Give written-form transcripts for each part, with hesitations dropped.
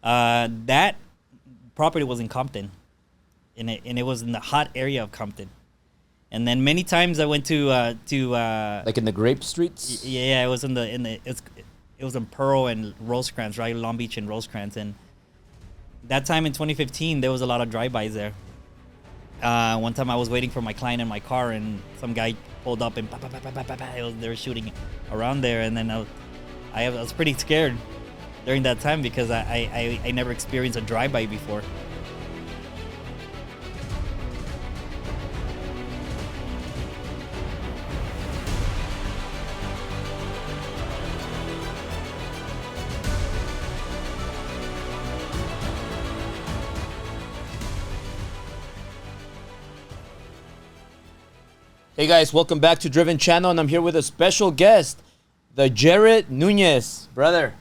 That property was in Compton, and it was in the hot area of Compton. And then many times I went to like in the Grape Streets. Yeah, it was it was in Pearl and Rosecrans, right? Long Beach and Rosecrans. And that time in 2015, there was a lot of drive-bys there. One time I was waiting for my client in my car, and some guy pulled up and they were shooting around there. And then I was pretty scared during that time because I never experienced a drive-by before. Hey guys, welcome back to Driven Channel, and I'm here with a special guest, the Jared Nuñez. Brother,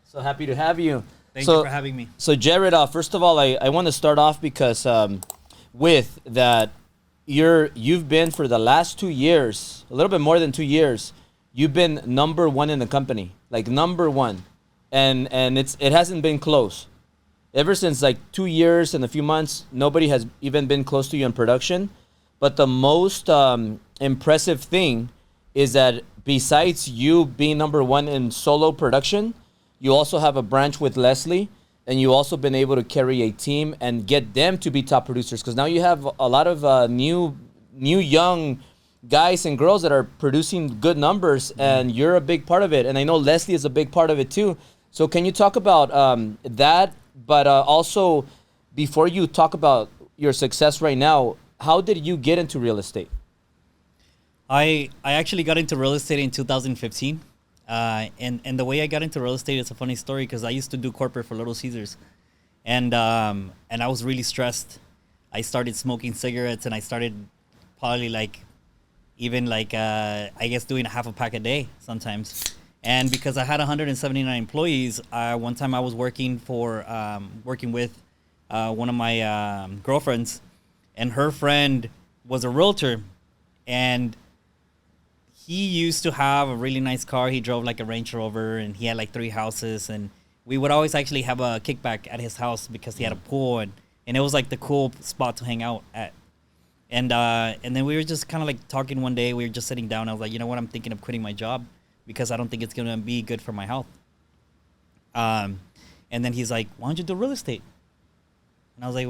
so happy to have you. Thank you for having me. So Jared, first of all, I want to start off because with that, you've been for the last 2 years, a little bit more than 2 years, you've been number one in the company, like number one, and it hasn't been close. Ever since like 2 years and a few months, nobody has even been close to you in production. But the most impressive thing is that besides you being number one in solo production, you also have a branch with Leslie, and you also been able to carry a team and get them to be top producers. Because now you have a lot of new young guys and girls that are producing good numbers, and you're a big part of it. And I know Leslie is a big part of it too. So can you talk about that? But also, before you talk about your success right now, how did you get into real estate? I actually got into real estate in 2015. And the way I got into real estate is a funny story because I used to do corporate for Little Caesars. And I was really stressed. I started smoking cigarettes, and I started probably I guess doing a half a pack a day sometimes. And because I had 179 employees, one time I was working with one of my girlfriends, and her friend was a realtor, and he used to have a really nice car. He drove like a Range Rover, and he had like 3 houses, and we would always actually have a kickback at his house because he had a pool, and it was like the cool spot to hang out at. And then we were just kind of like talking one day. We were just sitting down. I was like, you know what? I'm thinking of quitting my job because I don't think it's going to be good for my health. And then he's like, why don't you do real estate? And I was like,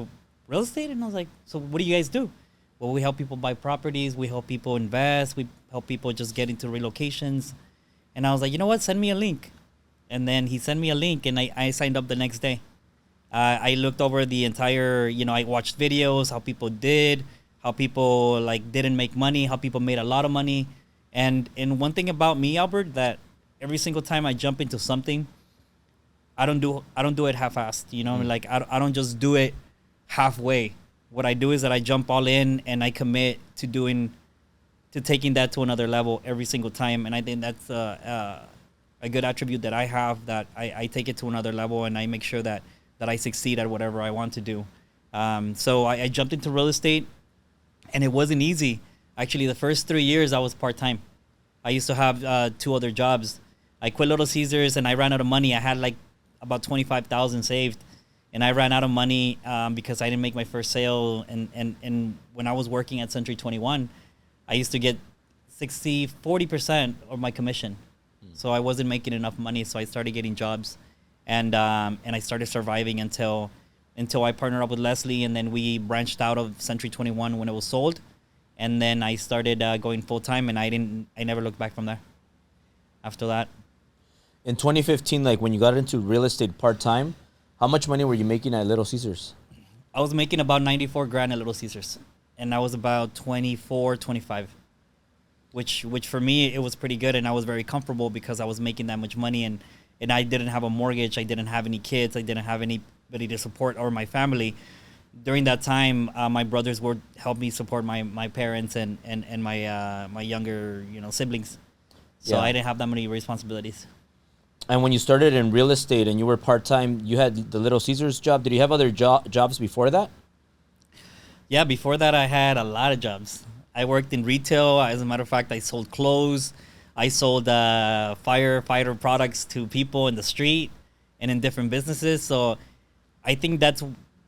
real estate? And I was like, so what do you guys do? Well, we help people buy properties. We help people invest. We help people just get into relocations. And I was like, you know what? Send me a link. And then he sent me a link, and I signed up the next day. I looked over the entire, I watched videos, how people did, how people didn't make money, how people made a lot of money. And one thing about me, Albert, that every single time I jump into something, I don't do it half-assed. I don't just do it halfway. What I do is that I jump all in, and I commit to taking that to another level every single time. And I think that's a good attribute that I have, that I take it to another level, and I make sure that I succeed at whatever I want to do. So I jumped into real estate, and it wasn't easy. Actually, the first 3 years I was part-time. I used to have 2 other jobs. I quit Little Caesars, and I ran out of money. I had about $25,000 saved. And I ran out of money because I didn't make my first sale. And when I was working at Century 21, I used to get 40% of my commission. So I wasn't making enough money. So I started getting jobs, and I started surviving until I partnered up with Leslie, and then we branched out of Century 21 when it was sold, and then I started going full time, and I never looked back from there. After that, in 2015, when you got into real estate part time, how much money were you making at Little Caesars? I was making about $94,000 at Little Caesars, and I was about 25, which for me, it was pretty good, and I was very comfortable because I was making that much money, and I didn't have a mortgage, I didn't have any kids, I didn't have anybody to support, or my family. During that time, my brothers would help me support my parents and my younger siblings, so yeah. I didn't have that many responsibilities. And when you started in real estate and you were part-time, you had the Little Caesars job. Did you have other jobs before that? Yeah, before that, I had a lot of jobs. I worked in retail. As a matter of fact, I sold clothes. I sold firefighter products to people in the street and in different businesses. So I think that's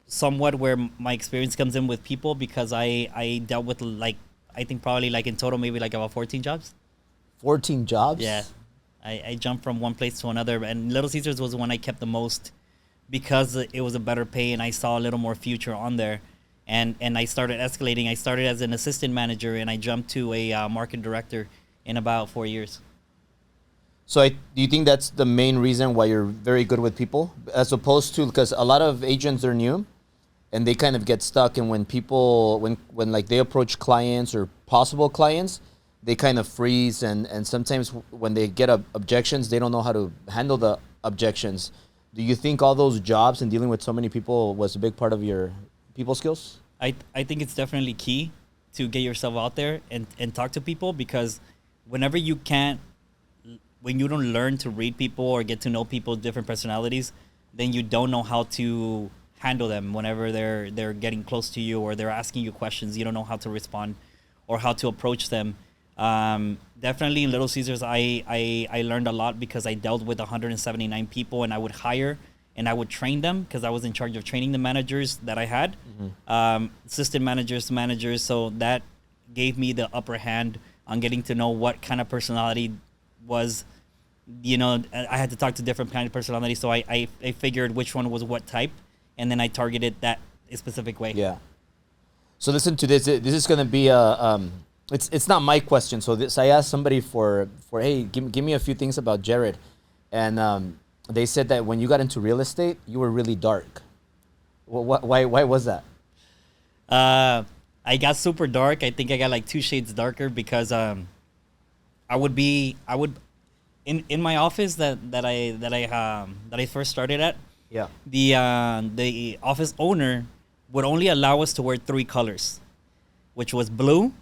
somewhat where my experience comes in with people, because I dealt with, like, I think probably like in total maybe like about 14 jobs. 14 jobs? Yeah. I jumped from one place to another, and Little Caesars was the one I kept the most because it was a better pay and I saw a little more future on there. And I started escalating. I started as an assistant manager and I jumped to a market director in about 4 years. So do you think that's the main reason why you're very good with people, as opposed to, because a lot of agents are new and they kind of get stuck, and when people, when like they approach clients or possible clients, they kind of freeze, and sometimes when they get objections, they don't know how to handle the objections. Do you think all those jobs and dealing with so many people was a big part of your people skills? I think it's definitely key to get yourself out there and talk to people, because whenever you can't, when you don't learn to read people or get to know people, different personalities, then you don't know how to handle them whenever they're getting close to you or they're asking you questions. You don't know how to respond or how to approach them. Definitely in Little Caesars, I learned a lot because I dealt with 179 people, and I would hire and I would train them because I was in charge of training the managers that I had, assistant managers. So that gave me the upper hand on getting to know what kind of personality was. You know, I had to talk to different kind of personalities, so I figured which one was what type, and then I targeted that a specific way. Yeah. So listen to this. This is going to be a it's not my question. So I asked somebody for hey, give me a few things about Jared, and they said that when you got into real estate, you were really dark. Why was that? I got super dark. I think I got like 2 shades darker because I would in my office that I first started at. Yeah. The office owner would only allow us to wear 3 colors, which was blue,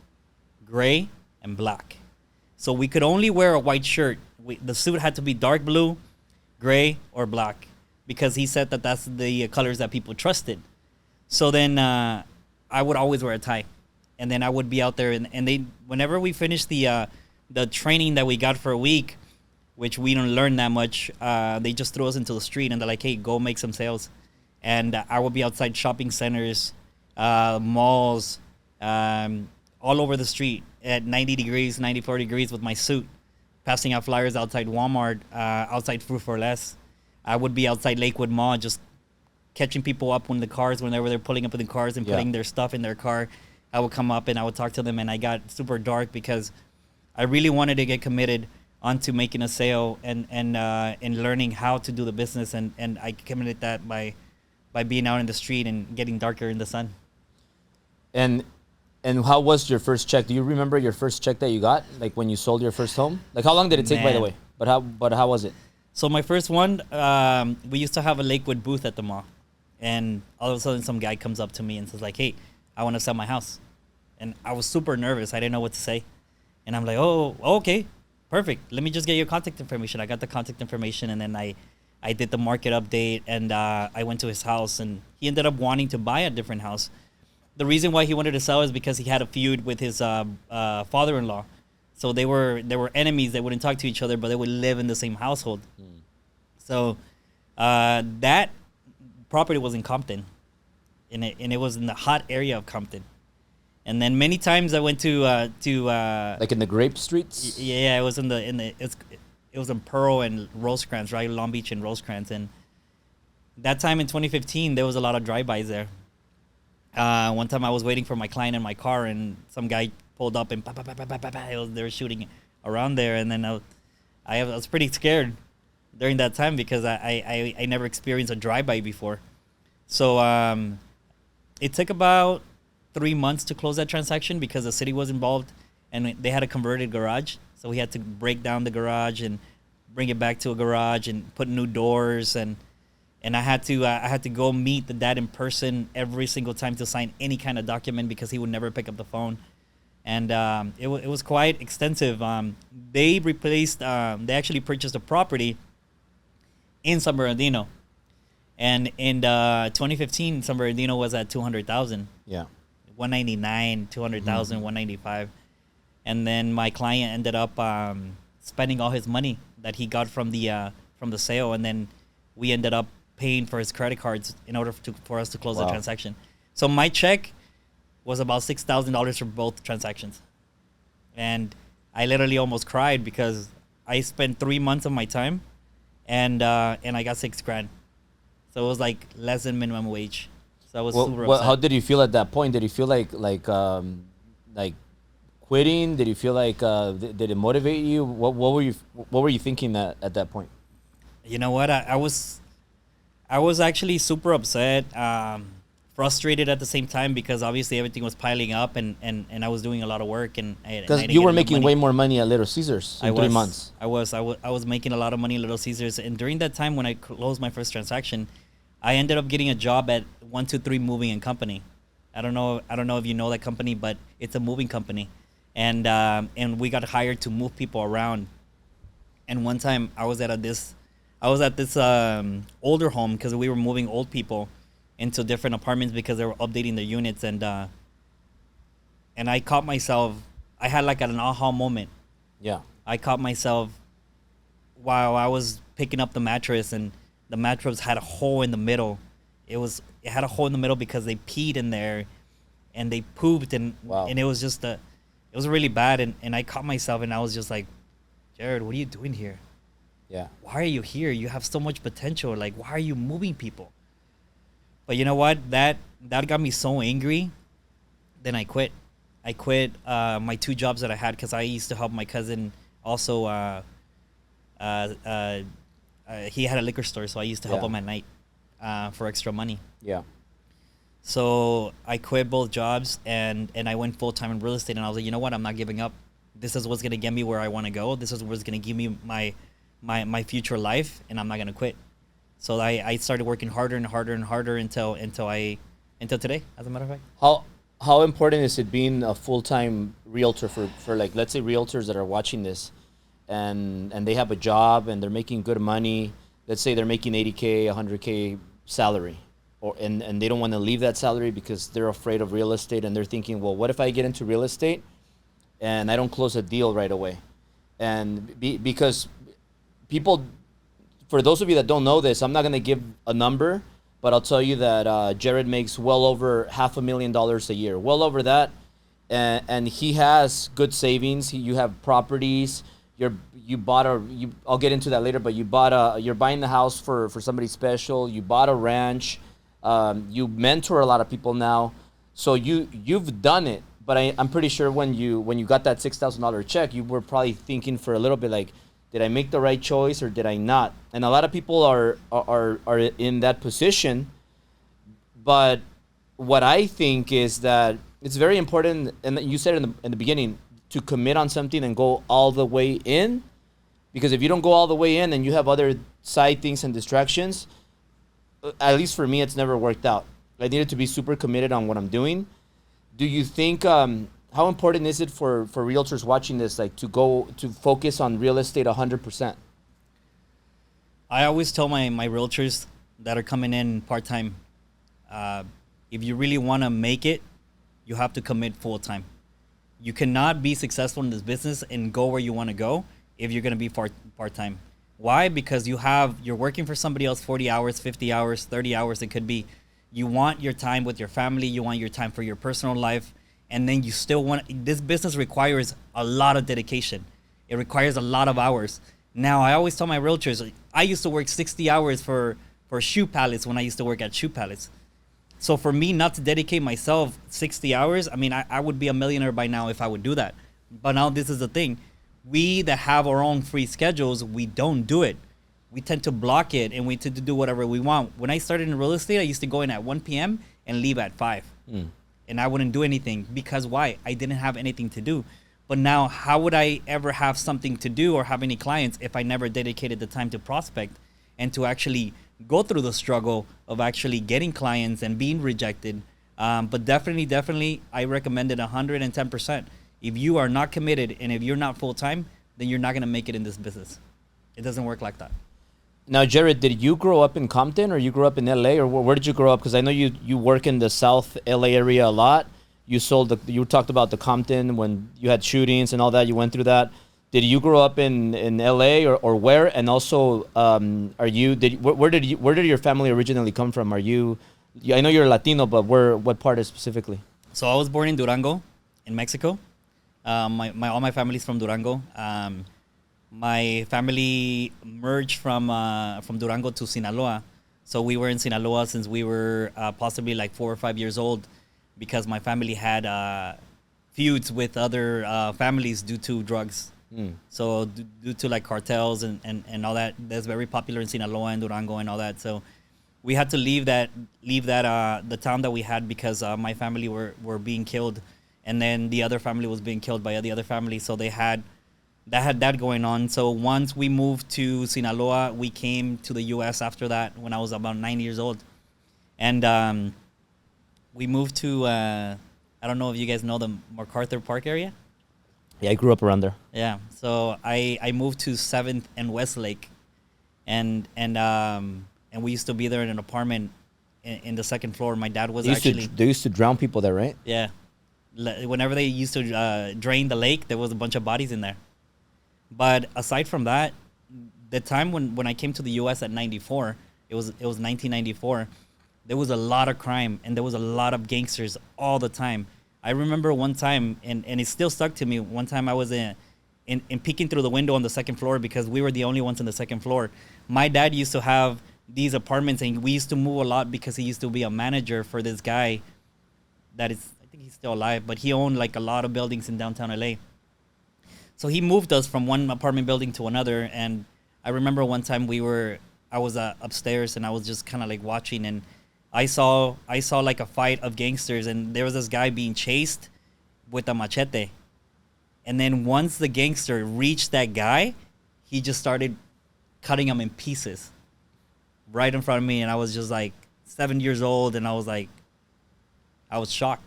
gray, and black. So we could only wear a white shirt. The suit had to be dark blue, gray, or black, because he said that that's the colors that people trusted. So then I would always wear a tie, and then I would be out there, and they, whenever we finished the training that we got for a week, which we don't learn that much, they just threw us into the street and they're like, hey, go make some sales. And I would be outside shopping centers, malls, all over the street at 90 degrees, 94 degrees with my suit, passing out flyers outside Walmart, outside Fruit for Less. I would be outside Lakewood Mall just catching people up whenever they're pulling up in the cars and putting their stuff in their car. I would come up and I would talk to them, and I got super dark because I really wanted to get committed onto making a sale and learning how to do the business, and I committed that by being out in the street and getting darker in the sun. And how was your first check? Do you remember your first check that you got, like when you sold your first home? Like, how long did it take, by the way? But how was it? So my first one, we used to have a Lakewood booth at the mall, and all of a sudden some guy comes up to me and says like, hey, I want to sell my house. And I was super nervous. I didn't know what to say. And I'm like, oh, okay, perfect. Let me just get your contact information. I got the contact information, and then I did the market update, and I went to his house, and he ended up wanting to buy a different house. The reason why he wanted to sell is because he had a feud with his father-in-law. So they were enemies. They wouldn't talk to each other, but they would live in the same household. So that property was in Compton, and it was in the hot area of Compton. And then many times I went to like in the Grape Streets. Yeah, it was it was in Pearl and Rosecrans, right? Long Beach and Rosecrans. And that time in 2015, there was a lot of drive-bys there. One time I was waiting for my client in my car, and some guy pulled up and they were shooting around there. And then I was pretty scared during that time because I never experienced a drive-by before. So it took about 3 months to close that transaction because the city was involved, and they had a converted garage. So we had to break down the garage and bring it back to a garage and put new doors, and I had to go meet the dad in person every single time to sign any kind of document because he would never pick up the phone. And it was quite extensive. They actually purchased a property in San Bernardino, and in 2015, San Bernardino was at 200,000. Yeah. 199, 200,000, 195. And then my client ended up spending all his money that he got from the sale, and then we ended up paying for his credit cards in order for us to close the Wow. transaction. So my check was about $6,000 for both transactions. And I literally almost cried because I spent 3 months of my time and I got $6,000. So it was like less than minimum wage. So I was super upset. How did you feel at that point? Did you feel like quitting? Did you feel like did it motivate you? What were you thinking at that point? You know what? I was actually super upset, frustrated at the same time because obviously everything was piling up and I was doing a lot of work and Because you were making way more money at Little Caesars in 3 months. I was making a lot of money at Little Caesars, and during that time when I closed my first transaction, I ended up getting a job at 123 Moving and Company. I don't know if you know that company, but it's a moving company, and we got hired to move people around. And one time I was at this older home because we were moving old people into different apartments because they were updating their units, and I caught myself. I had like an aha moment. Yeah. I caught myself while I was picking up the mattress, and the mattress had a hole in the middle. It had a hole in the middle because they peed in there, and they pooped, and Wow. and it was really bad. And I caught myself, and I was just like, Jared, what are you doing here? Yeah. Why are you here? You have so much potential. Like, why are you moving people? But you know what? That got me so angry. Then I quit. I quit my 2 jobs that I had because I used to help my cousin also. He had a liquor store, so I used to help Yeah. him at night for extra money. Yeah. So I quit both jobs and I went full time in real estate. And I was like, you know what? I'm not giving up. This is what's gonna get me where I want to go. This is what's gonna give me my future life, and I'm not gonna quit. So I started working harder and harder and harder until today, as a matter of fact. How important is it being a full-time realtor for like, let's say, realtors that are watching this and they have a job and they're making good money. Let's say they're making 80K, 100K salary, and they don't want to leave that salary because they're afraid of real estate, and they're thinking, well, what if I get into real estate and I don't close a deal right away? And because people, for those of you that don't know this, I'm not going to give a number, but I'll tell you that Jared makes well over $500,000 a year, well over that, and he has good savings. You have properties. I'll get into that later, but you're buying the house for somebody special. You bought a ranch. You mentor a lot of people now, so you've done it. But I'm pretty sure when you got that $6,000 check, you were probably thinking for a little bit like, did I make the right choice or did I not? And a lot of people are in that position. But what I think is that it's very important, and you said in the beginning, to commit on something and go all the way in. Because if you don't go all the way in and you have other side things and distractions, at least for me, it's never worked out. I needed to be super committed on what I'm doing. Do you think, how important is it for realtors watching this, like to focus on real estate 100%? I always tell my realtors that are coming in part-time, if you really want to make it, you have to commit full-time. You cannot be successful in this business and go where you want to go if you're going to be part-time. Why? Because you're working for somebody else 40 hours, 50 hours, 30 hours. It could be. You want your time with your family. You want your time for your personal life. And then you still this business requires a lot of dedication. It requires a lot of hours. Now, I always tell my realtors, I used to work 60 hours for shoe pallets when I used to work at shoe pallets. So for me not to dedicate myself 60 hours, I mean, I would be a millionaire by now if I would do that. But now this is the thing. We that have our own free schedules, we don't do it. We tend to block it and we tend to do whatever we want. When I started in real estate, I used to go in at 1 p.m. and leave at 5. And I wouldn't do anything because why? I didn't have anything to do. But now, how would I ever have something to do or have any clients if I never dedicated the time to prospect and to actually go through the struggle of actually getting clients and being rejected? But definitely, I recommend it 110%. If you are not committed and if you're not full-time, then you're not going to make it in this business. It doesn't work like that. Now, Jared, did you grow up in Compton or you grew up in LA, or where did you grow up? Because I know you work in the South LA area a lot. You talked about the Compton when you had shootings and all that. You went through that. Did you grow up in LA or where? And also, where did your family originally come from? I know you're Latino, but what part is specifically? So I was born in Durango, in Mexico. All my family's from Durango. My family merged from Durango to Sinaloa. So we were in Sinaloa since we were possibly like 4 or 5 years old, because my family had feuds with other families due to drugs. So due to like cartels and all that, that's very popular in Sinaloa and Durango and all that. So we had to leave that the town that we had, because my family were being killed, and then the other family was being killed by the other family. So they had that going on. So once we moved to Sinaloa, we came to the U.S. after that when I was about 9 years old, and we moved to I don't know if you guys know the MacArthur Park area. Yeah, I grew up around there. Yeah, so I moved to 7th and Westlake, and we used to be there in an apartment in the second floor. My dad was They used to drown people there, right? yeah. Whenever they used to drain the lake, there was a bunch of bodies in there. But aside from that, the time when I came to the U.S. at 94, it was 1994. There was a lot of crime, and there was a lot of gangsters all the time. I remember one time, and it still stuck to me. One time I was in peeking through the window on the second floor, because we were the only ones on the second floor. My dad used to have these apartments, and we used to move a lot because he used to be a manager for this guy that is, I think he's still alive, but he owned like a lot of buildings in downtown LA. So he moved us from one apartment building to another. And I remember one time I was upstairs, and I was just kind of like watching, and I saw like a fight of gangsters, and there was this guy being chased with a machete. And then once the gangster reached that guy, he just started cutting him in pieces right in front of me. And I was just like 7 years old, and I was shocked.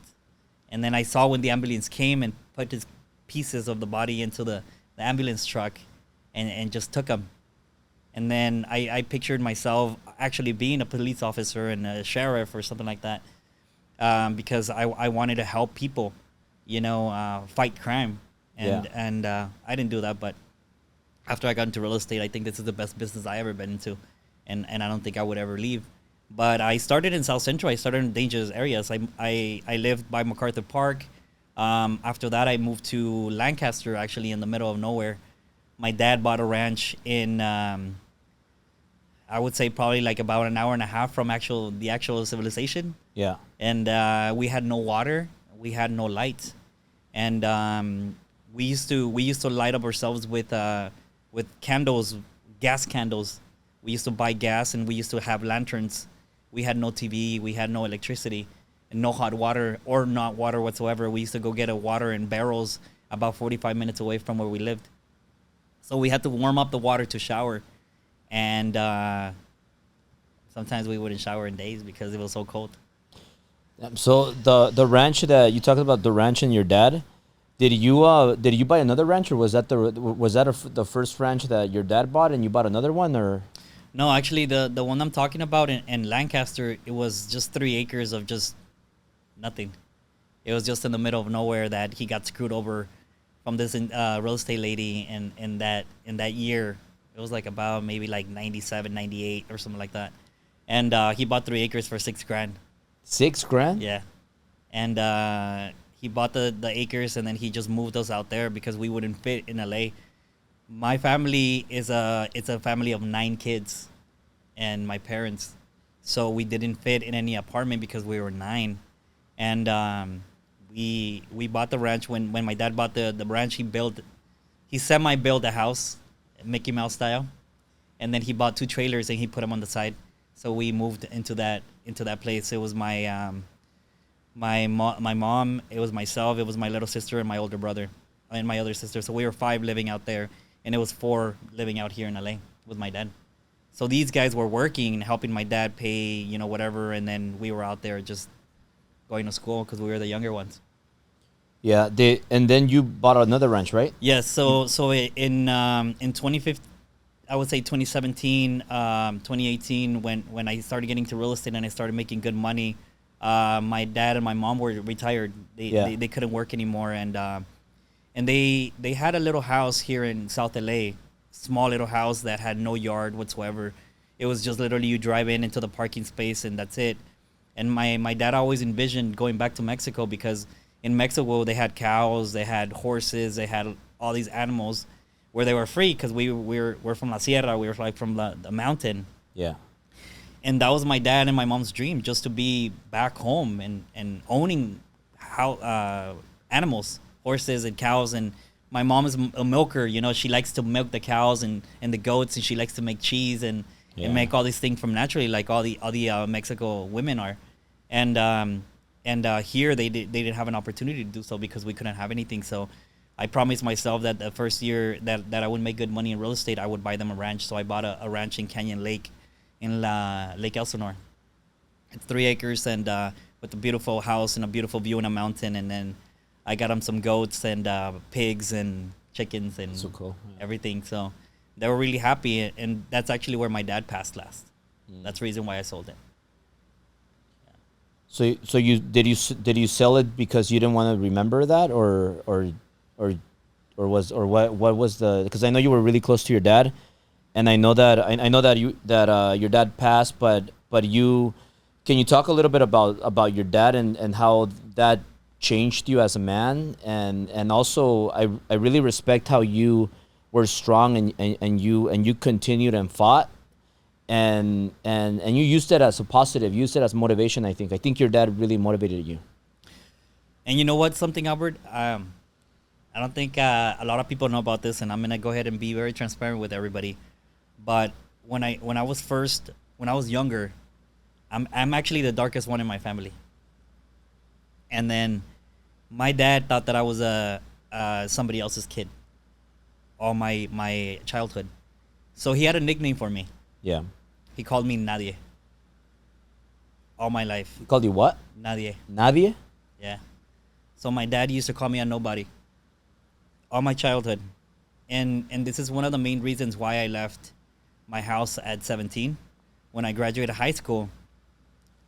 And then I saw when the ambulance came and put his pieces of the body into the ambulance truck and just took him. And then I pictured myself actually being a police officer and a sheriff or something like that, because I wanted to help people, fight crime. And I didn't do that. But after I got into real estate, I think this is the best business I ever been into. And I don't think I would ever leave. But I started in South Central. I started in dangerous areas. I lived by MacArthur Park. After that, I moved to Lancaster, actually in the middle of nowhere. My dad bought a ranch in, I would say probably like about an hour and a half from the actual civilization. Yeah. And we had no water, we had no light, and we used to light up ourselves with candles, gas candles. We used to buy gas, and we used to have lanterns. We had no TV, we had no electricity, and no hot water or not water whatsoever. We used to go get a water in barrels about 45 minutes away from where we lived. So we had to warm up the water to shower. And sometimes we wouldn't shower in days because it was so cold. So the ranch that you talked about, the ranch and your dad, did you buy another ranch, or was that the first ranch that your dad bought and you bought another one, or? No, actually the one I'm talking about in Lancaster, it was just 3 acres of just nothing. It was just in the middle of nowhere that he got screwed over from this real estate lady in that year. It was like about maybe like 97, 98 or something like that. And he bought 3 acres for $6,000. $6,000? Yeah. And he bought the acres, and then he just moved us out there because we wouldn't fit in LA. My family it's a family of 9 kids and my parents. So we didn't fit in any apartment because we were 9. And we bought the ranch when my dad bought the ranch. He semi-built a house, Mickey Mouse style, and then he bought 2 trailers and he put them on the side. So we moved into that place. It was my mom, it was myself, it was my little sister and my older brother and my other sister. So we were 5 living out there, and it was 4 living out here in LA with my dad. So these guys were working and helping my dad pay, whatever, and then we were out there just going to school because we were the younger ones. Yeah, and then you bought another ranch, right? Yes. So in 2015, I would say 2017, 2018, when I started getting to real estate and I started making good money, my dad and my mom were retired. They couldn't work anymore, and and they had a little house here in South LA, small little house that had no yard whatsoever. It was just literally you drive in into the parking space and that's it. And my dad always envisioned going back to Mexico because in Mexico they had cows, they had horses, they had all these animals where they were free because we're from La Sierra, we were like from the mountain. Yeah. And that was my dad and my mom's dream, just to be back home and owning how animals, horses and cows. And my mom is a milker, you know, she likes to milk the cows and the goats, and she likes to make cheese and make all these things from naturally, like all the Mexico women are. And here they didn't have an opportunity to do so because we couldn't have anything. So I promised myself that the first year that I would make good money in real estate, I would buy them a ranch. So I bought a ranch in Canyon Lake, in Lake Elsinore. It's 3 acres and with a beautiful house and a beautiful view in a mountain. And then I got them some goats and pigs and chickens and So cool. everything. So they were really happy, and that's actually where my dad passed last. That's the reason why I sold it. So you did you sell it because you didn't want to remember that, or what was the, because I know you were really close to your dad, and I know that your dad passed, but you, can you talk a little bit about your dad and how that changed you as a man, and also I really respect how you were strong and you continued and fought, and you used it as a positive, used it as motivation. I think your dad really motivated you. And you know what, something, Albert, I don't think a lot of people know about this, and I'm gonna go ahead and be very transparent with everybody. But when I was younger, I'm actually the darkest one in my family. And then my dad thought that I was somebody else's kid all my childhood. So he had a nickname for me. Yeah. He called me Nadie. All my life. He called you what? Nadie. Nadie? Yeah. So my dad used to call me a nobody all my childhood. And this is one of the main reasons why I left my house at 17. When I graduated high school,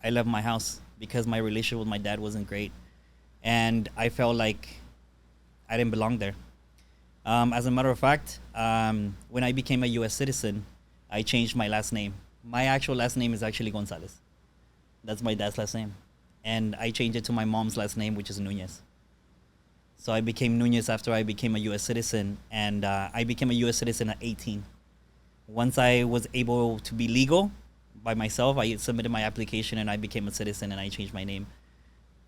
I left my house because my relationship with my dad wasn't great. And I felt like I didn't belong there. As a matter of fact, when I became a U.S. citizen, I changed my last name. My actual last name is actually Gonzalez. That's my dad's last name. And I changed it to my mom's last name, which is Nuñez. So I became Nuñez after I became a U.S. citizen, and I became a U.S. citizen at 18. Once I was able to be legal by myself, I submitted my application and I became a citizen, and I changed my name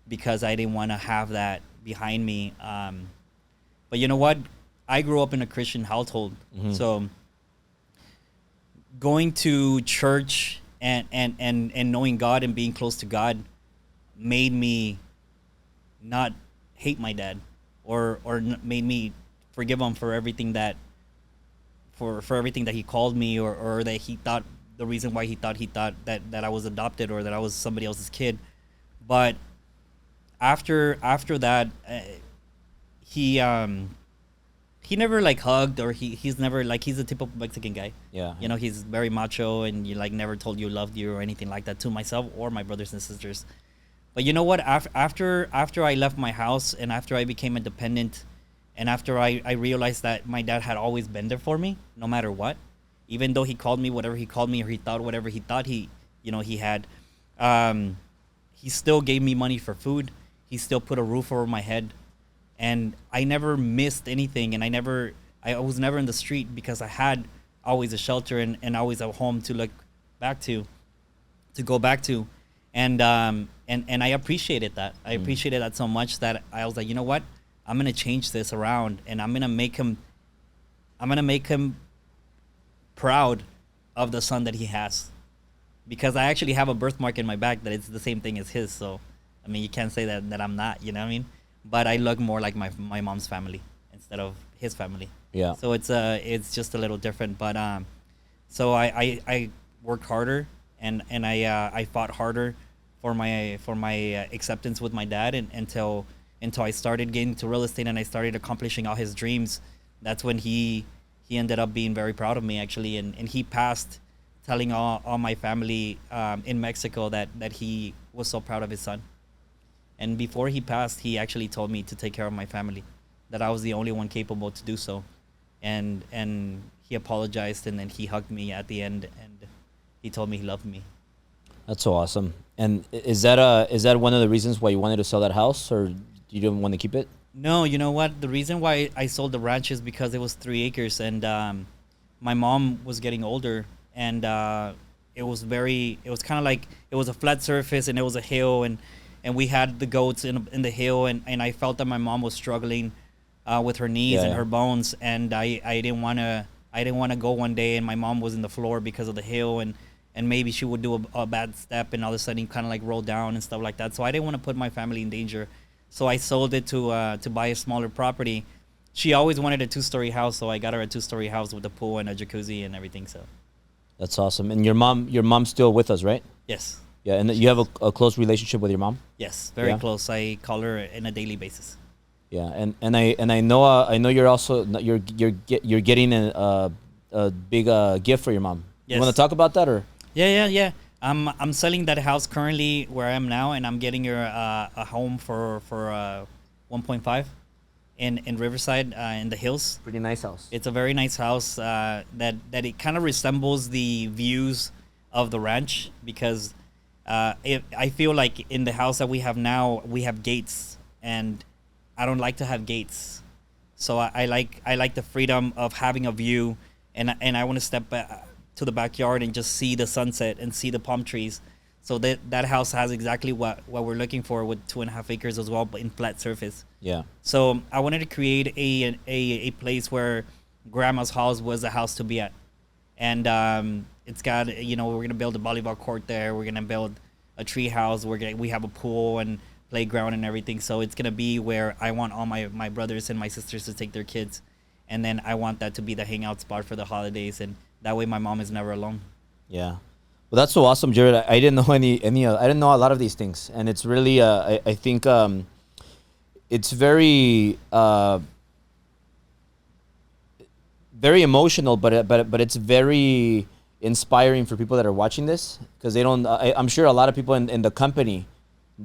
because I didn't want to have that behind me. But you know what? I grew up in a Christian household. Mm-hmm. So going to church and knowing God and being close to God made me not hate my dad or made me forgive him for everything that for everything that he called me or that he thought, the reason why he thought that I was adopted or that I was somebody else's kid. But after that, he never like hugged, or he's never like, he's a typical Mexican guy. Yeah. You know, he's very macho, and you like never told you loved you or anything like that to myself or my brothers and sisters. But you know what? After I left my house and after I became independent, and after I realized that my dad had always been there for me, no matter what, even though he called me whatever he called me, or he thought whatever he thought he had, he still gave me money for food. He still put a roof over my head, and I never missed anything. And I was never in the street because I had always a shelter and always a home to look back to go back to. And I appreciated that. I appreciated that so much that I was like, you know what? I'm gonna change this around, and I'm gonna make him proud of the son that he has, because I actually have a birthmark in my back that it's the same thing as his. So, I mean, you can't say that I'm not. You know what I mean? But I look more like my mom's family instead of his family. Yeah. So it's just a little different. But so I worked harder and I fought harder for my acceptance with my dad, and until I started getting to real estate and I started accomplishing all his dreams. That's when he ended up being very proud of me, actually, and he passed telling all my family in Mexico that he was so proud of his son. And before he passed, he actually told me to take care of my family that I was the only one capable to do so, and he apologized, and then he hugged me at the end, and he told me he loved me. That's so awesome. And is that one of the reasons why you wanted to sell that house, or you didn't want to keep it? No, you know what? The reason why I sold the ranch is because it was 3 acres, and my mom was getting older, and it was kind of like it was a flat surface, and it was a hill, and we had the goats in the hill, and I felt that my mom was struggling with her knees and her bones, and I didn't want to go one day and my mom was in the floor because of the hill, and maybe she would do a bad step, and all of a sudden kind of like roll down and stuff like that. So I didn't want to put my family in danger. So I sold it to buy a smaller property. She always wanted a 2-story house, so I got her a 2-story house with a pool and a jacuzzi and everything. So that's awesome. And your mom's still with us, right? yes. Yeah, and you have a close relationship with your mom? Yes, very close. I call her on a daily basis. Yeah, and I know you're also you're getting a big gift for your mom. Yes. You want to talk about that, or? Yeah. I'm selling that house currently where I am now, and I'm getting her a home for 1.5 in Riverside in the hills. Pretty nice house. It's a very nice house that it kind of resembles the views of the ranch, because I feel like in the house that we have now, we have gates, and I don't like to have gates. So I like the freedom of having a view, and I want to step back to the backyard and just see the sunset and see the palm trees. So that house has exactly what we're looking for, with 2.5 acres as well, but in flat surface. Yeah. So I wanted to create a place where grandma's house was a house to be at. And it's got, we're going to build a volleyball court there. We're going to build a tree house. We have a pool and playground and everything. So it's going to be where I want all my brothers and my sisters to take their kids. And then I want that to be the hangout spot for the holidays. And that way my mom is never alone. Yeah. Well, that's so awesome, Jared. I didn't know any I didn't know a lot of these things. And it's really, I think it's very, very emotional, but it's very inspiring for people that are watching this, because they don't. I'm sure a lot of people in the company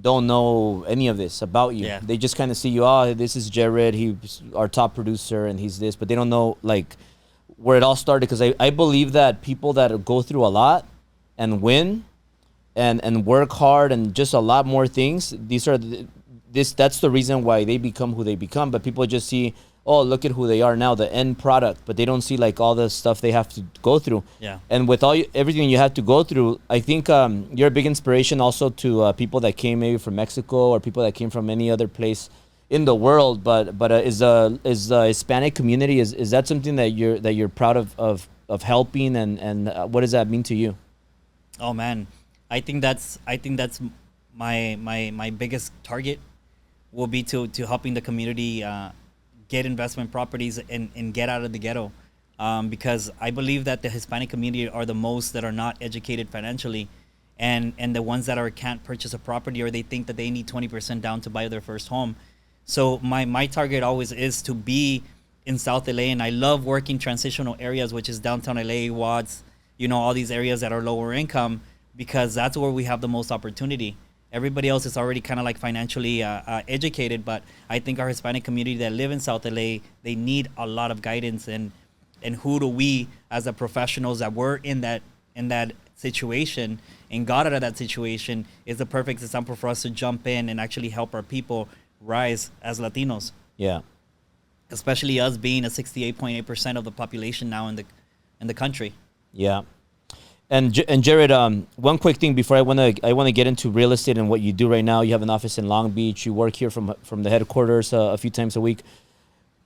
don't know any of this about you. Yeah. They just kind of see you. Oh, this is Jared. He's our top producer, and he's this. But they don't know like where it all started. Because I believe that people that go through a lot and win, and work hard and just a lot more things. That's the reason why they become who they become. But people just see, oh, look at who they are now, the end product, but they don't see like all the stuff they have to go through. Yeah. And with everything you have to go through, I think you're a big inspiration also to people that came maybe from Mexico, or people that came from any other place in the world. But is the Hispanic community, is that something that you're proud of helping, and what does that mean to you? Oh man, I think that's my biggest target will be to helping the community get investment properties and get out of the ghetto, because I believe that the Hispanic community are the most that are not educated financially, and the ones that can't purchase a property, or they think that they need 20% down to buy their first home. So my target always is to be in South LA, and I love working transitional areas, which is downtown LA, Watts, all these areas that are lower income, because that's where we have the most opportunity. Everybody else is already kind of like financially educated, but I think our Hispanic community that live in South LA, they need a lot of guidance, and who do we as the professionals that were in that situation and got out of that situation is the perfect example for us to jump in and actually help our people rise as Latinos. Yeah. Especially us being a 68.8% of the population now in the country. Yeah. And Jared, one quick thing before I want to get into real estate and what you do right now. You have an office in Long Beach. You work here from the headquarters a few times a week.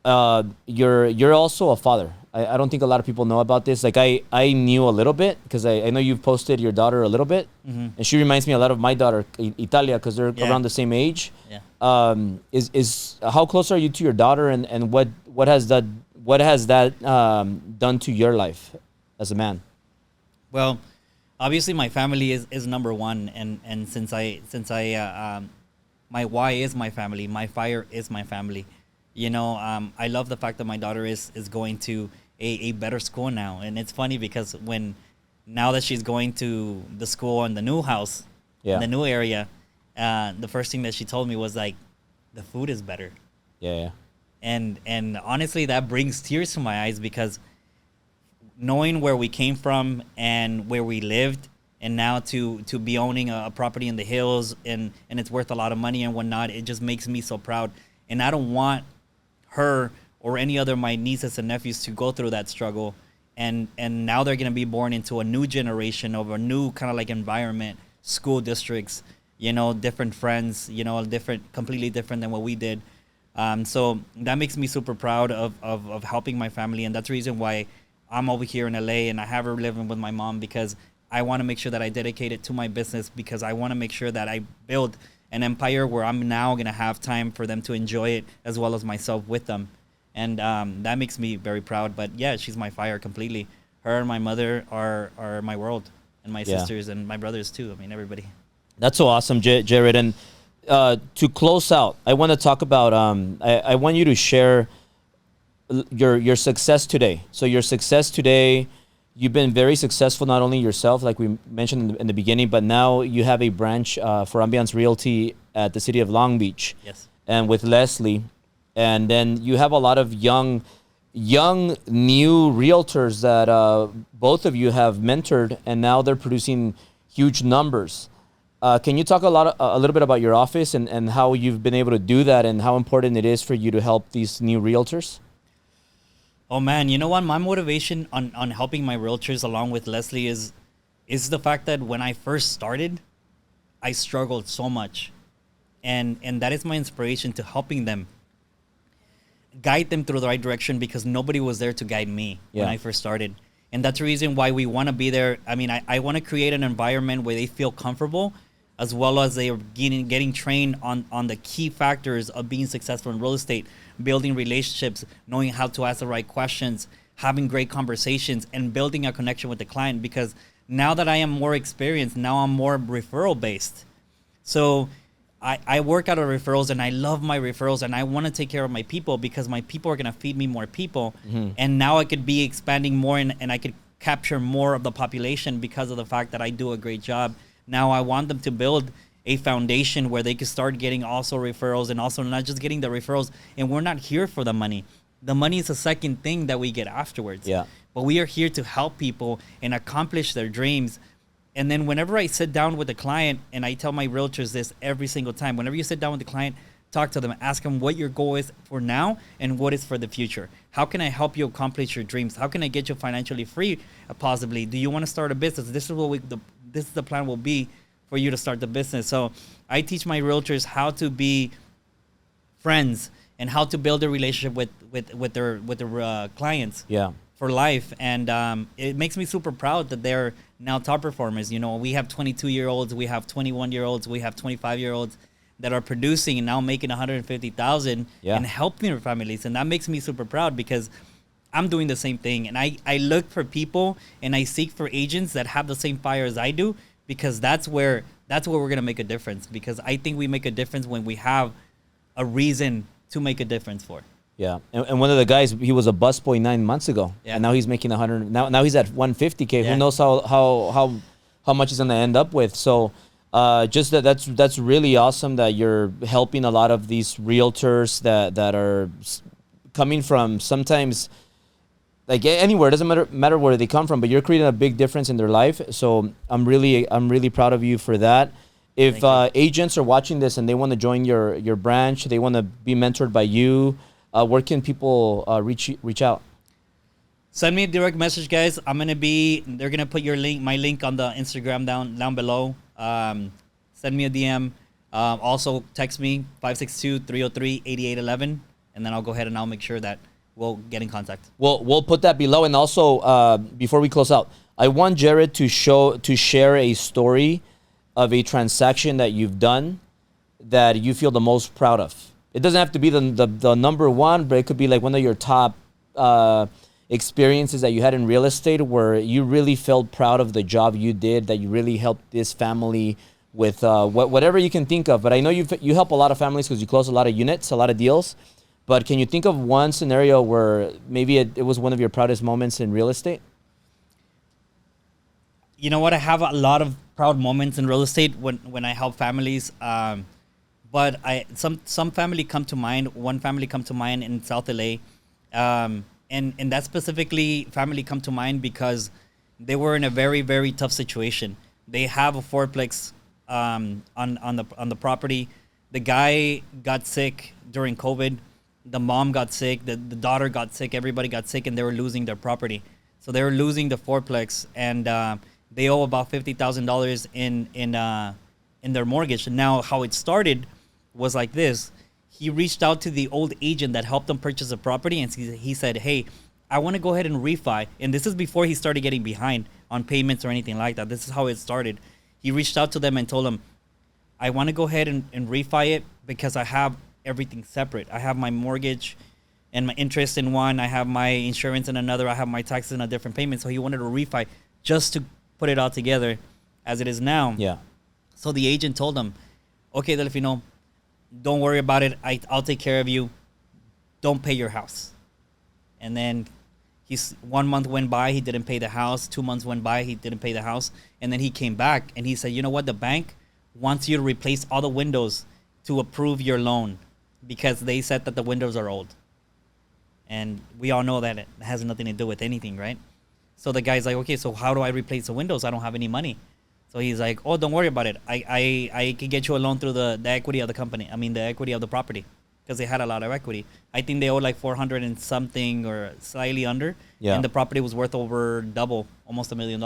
You're also a father. I don't think a lot of people know about this. Like I knew a little bit, because I know you've posted your daughter a little bit, and she reminds me a lot of my daughter, Italia, because they're around the same age. Yeah. Is how close are you to your daughter, and what has that done to your life as a man? Well, obviously my family is number one, and since I my why is my family, my fire is my family. I love the fact that my daughter is going to a better school now, and it's funny because now that she's going to the school in the new house, in the new area, the first thing that she told me was like, the food is better. Yeah. And honestly, that brings tears to my eyes because knowing where we came from and where we lived, and now to be owning a property in the hills, and it's worth a lot of money and whatnot, it just makes me so proud. And I don't want her or any other of my nieces and nephews to go through that struggle. And now they're going to be born into a new generation of a new kind of like environment, school districts, different friends, completely different than what we did. So that makes me super proud of helping my family. And that's the reason why I'm over here in LA and I have her living with my mom, because I want to make sure that I dedicate it to my business, because I want to make sure that I build an empire where I'm now going to have time for them to enjoy it as well as myself with them. And that makes me very proud. But yeah, she's my fire completely. Her and my mother are my world, and my sisters and my brothers too. I mean, everybody. That's so awesome, Jared. And to close out, I want to talk about, I want you to share your success today. So your success today, you've been very successful, not only yourself, like we mentioned in the beginning, but now you have a branch for Ambiance Realty at the city of Long Beach. Yes. And with Leslie. And then you have a lot of young new realtors that both of you have mentored, and now they're producing huge numbers. Can you talk a little bit about your office and how you've been able to do that, and how important it is for you to help these new realtors? Oh man, you know what? My motivation on helping my realtors along with Leslie is the fact that when I first started, I struggled so much. And that is my inspiration to helping them, guide them through the right direction, because nobody was there to guide me when I first started. And that's the reason why we want to be there. I mean, I want to create an environment where they feel comfortable, as well as they are getting trained on the key factors of being successful in real estate, building relationships, knowing how to ask the right questions, having great conversations, and building a connection with the client. Because now that I am more experienced, now I'm more referral based. So I work out of referrals, and I love my referrals, and I want to take care of my people, because my people are going to feed me more people. Mm-hmm. And now I could be expanding more, and I could capture more of the population because of the fact that I do a great job. Now I want them to build a foundation where they can start getting also referrals, and also not just getting the referrals. And we're not here for the money. The money is a second thing that we get afterwards. Yeah. But we are here to help people and accomplish their dreams. And then whenever I sit down with a client, and I tell my realtors this every single time, whenever you sit down with the client, talk to them, ask them what your goal is for now and what is for the future. How can I help you accomplish your dreams? How can I get you financially free, possibly? Do you want to start a business? This is what this is the plan will be for you to start the business. So I teach my realtors how to be friends and how to build a relationship with their clients. Yeah. For life. And it makes me super proud that they're now top performers. We have 22-year-olds, we have 21-year-olds, we have 25-year-olds that are producing and now making 150,000 and helping their families. And that makes me super proud, because I'm doing the same thing. And I look for people, and I seek for agents that have the same fire as I do, because that's where we're going to make a difference. Because I think we make a difference when we have a reason to make a difference for. Yeah, and one of the guys, he was a busboy 9 months ago, and now he's making 100. Now he's at 150K. Yeah. Who knows how much he's gonna end up with? So, just that's really awesome that you're helping a lot of these realtors that are coming from sometimes like anywhere. It doesn't matter where they come from, but you're creating a big difference in their life. So I'm really proud of you for that. If agents are watching this and they want to join your branch, they want to be mentored by you. Where can people reach out? Send me a direct message, guys. They're gonna put my link on the Instagram down below. Send me a DM. Also text me 562-303-8811, and then I'll go ahead and I'll make sure that we'll get in contact. We'll put that below. And also, before we close out, I want Jared to share a story of a transaction that you've done that you feel the most proud of. It doesn't have to be the number one, but it could be like one of your top experiences that you had in real estate where you really felt proud of the job you did, that you really helped this family with whatever you can think of. But I know you help a lot of families because you close a lot of units, a lot of deals. But can you think of one scenario where maybe it was one of your proudest moments in real estate? You know what? I have a lot of proud moments in real estate when I help families. But but some family come to mind. One family come to mind in South LA, and that specifically family come to mind because they were in a very, very tough situation. They have a fourplex on the property. The guy got sick during COVID. The mom got sick. The daughter got sick. Everybody got sick, and they were losing their property. So they were losing the fourplex, and they owe about $50,000 in their mortgage. And now, how it started was like this. He reached out to the old agent that helped him purchase a property, and he said, "Hey, I want to go ahead and refi." And this is before he started getting behind on payments or anything like that. This is how it started. He reached out to them and told them, "I want to go ahead and refi it because I have everything separate. I have my mortgage and my interest in one. I have my insurance in another. I have my taxes in a different payment." So he wanted to refi just to put it all together as it is now. Yeah. So the agent told him, "Okay, Delfino, don't worry about it. I'll take care of you. Don't pay your house." And then 1 month went by, he didn't pay the house. 2 months went by, he didn't pay the house. And then he came back and he said, "You know what? The bank wants you to replace all the windows to approve your loan because they said that the windows are old." And we all know that it has nothing to do with anything, right? So the guy's like, "Okay, so how do I replace the windows? I don't have any money." So he's like, "Oh, don't worry about it. I can get you a loan through the equity of the company. I mean, the equity of the property." Because they had a lot of equity. I think they owed like 400 and something or slightly under. Yeah. And the property was worth over double, almost $1 million.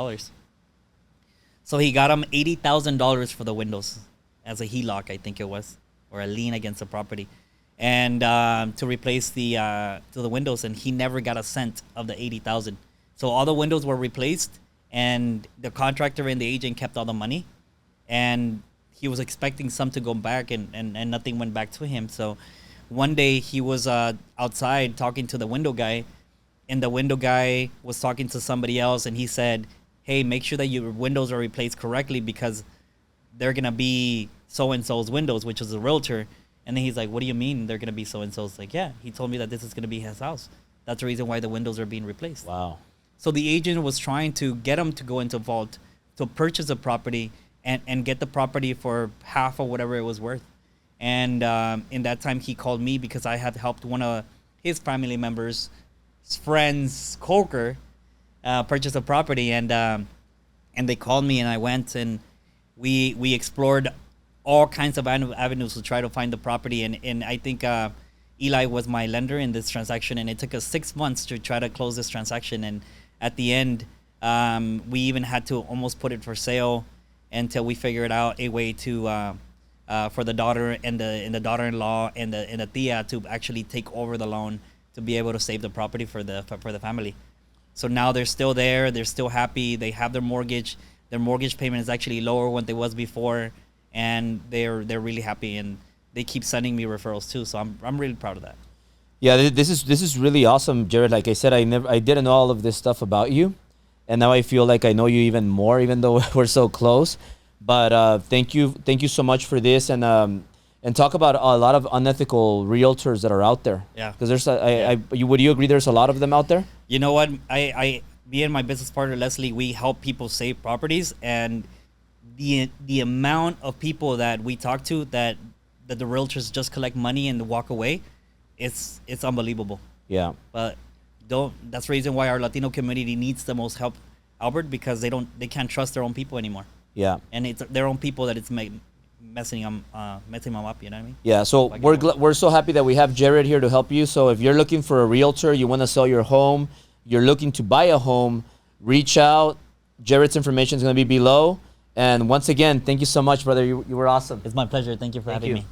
So he got him $80,000 for the windows as a HELOC, I think it was, or a lien against the property, and to replace the windows. And he never got a cent of the $80,000. So all the windows were replaced, and the contractor and the agent kept all the money, and he was expecting some to go back, and nothing went back to him. So one day he was outside talking to the window guy, and the window guy was talking to somebody else, and he said, "Hey, make sure that your windows are replaced correctly because they're gonna be so-and-so's windows," which is a realtor. And then he's like, "What do you mean they're gonna be so-and-so's?" Like, "Yeah, he told me that this is gonna be his house. That's the reason why the windows are being replaced." Wow. So the agent was trying to get him to go into vault to purchase a property and get the property for half of whatever it was worth. And in that time, he called me because I had helped one of his family members' friends, coworker, purchase a property. And they called me, and I went, and we explored all kinds of avenues to try to find the property. And I think Eli was my lender in this transaction, and it took us 6 months to try to close this transaction. And at the end, we even had to almost put it for sale until we figured out a way to for the daughter and the daughter-in-law and the tia to actually take over the loan to be able to save the property for the family. So now they're still there. They're still happy. They have their mortgage. Their mortgage payment is actually lower than it was before, and they're really happy. And they keep sending me referrals too. So I'm really proud of that. Yeah, this is really awesome, Jared. Like I said, I didn't know all of this stuff about you, and now I feel like I know you even more, even though we're so close. But thank you so much for this, and talk about a lot of unethical realtors that are out there. Yeah. Because would you agree there's a lot of them out there? You know what? Me and my business partner Leslie, we help people save properties, and the amount of people that we talk to that the realtors just collect money and walk away, it's unbelievable. Yeah. But that's the reason why our Latino community needs the most help, Albert, because they can't trust their own people anymore. Yeah. And it's their own people that it's messing them up, you know what I mean? Yeah, so we're so happy that we have Jared here to help you. So if you're looking for a realtor, you want to sell your home, you're looking to buy a home, reach out. Jared's information is going to be below. And once again, thank you so much, brother. You were awesome. It's my pleasure. Thank you for having me.